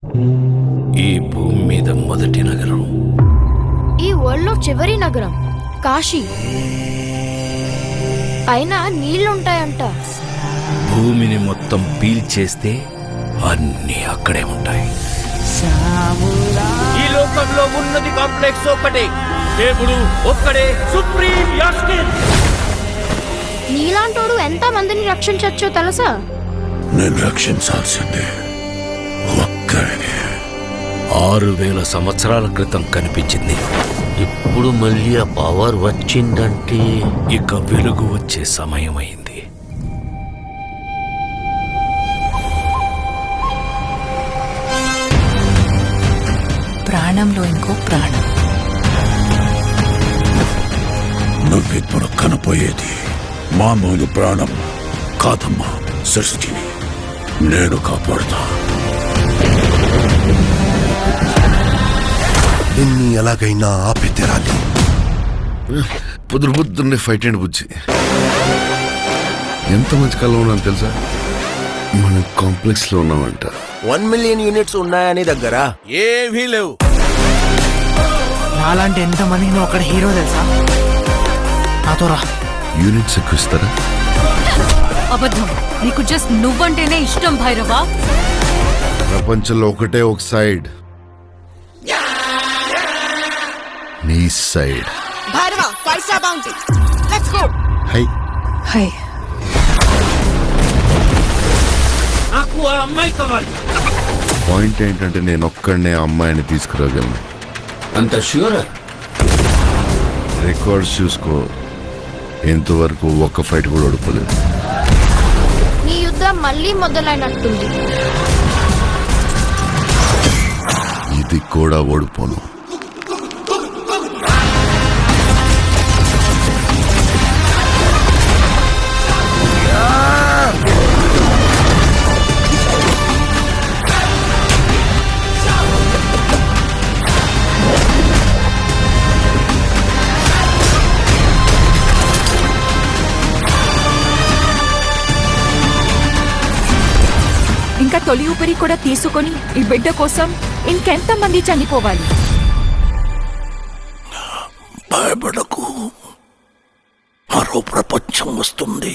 ఈ భూమి మీద మొదటి నగరం, ఈ వరల్డ్లో చివరి నగరం కాశీ. పైన నీళ్లుంటాయంట. భూమిని మొత్తం పీల్చేస్తే అన్నీ అక్కడే ఉంటాయి. ఈ లోకంలో ఉన్నది కాంప్లెక్స్ ఒకటే, దేవుడు ఒక్కడే సుప్రీం యాస్కిన్. నీలాంటోడు ఎంత మందిని రక్షించచ్చో తెలుసా? నేను రక్షించాల్సిందే ఒక్కడిని. 6000 సంవత్సరాల క్రితం కనిపించింది. ఇప్పుడు మళ్ళీ ఆ పవర్ వచ్చిందంటే ఇక వెలుగు వచ్చే సమయమైంది. ప్రాణంలో ఇంకో ప్రాణం. నువ్విప్పుడు కనపోయేది మామూలు ప్రాణం కాదమ్మా. సృష్టిని నేను కాపాడుతా. నిన్ని ఎలాగైనా ఆపి తీరాలి. పొద్దున్నే ఫైట్ అండ్ బుజ్జి ఎంత మంచి కాలం ఉన్నాను తెలుసా? మనం కాంప్లెక్స్ లో ఉన్నామంట. 1 మిలియన్ యూనిట్స్ ఉన్నాయని దగ్గర ఏవీ లేవు. నాలాంటి ఎంతమందికి నువ్వు అక్కడ హీరో తెలుసా? నాతో రా. యూనిట్స్ ఎక్కువ ఇస్తారా? అబద్ధం. నీకు జస్ట్ నువ్వంటేనే ఇష్టం భైరవా. ప్రపంచంలో ఒకటే ఒక సైడ్, నీ side. Bhairava 5 star bounty. Let's go. Hi hi. నాకు ఆ అమ్మాయి కావాలి. పాయింట్ ఏంటంటే నేను ఒక్కడనే ఆ అమ్మాయిని తీసుకురాగలను. అంత ష్యూరా? రికార్డ్స్ చూసుకో, ఇంతవరకు ఒక్క ఫైట్ కూడా ఓడిపోలేదు. నీ యుద్ధం మళ్ళీ మొదలైనట్టుంది. ఇది కూడా ఓడిపోను. ఇంకా తొలి ఊపిరి కూడా తీసుకొని ఈ బిడ్డ కోసం ఇంకెంతమంది చనిపోవాలి? భయపడకు, మరో ప్రపంచం వస్తుంది.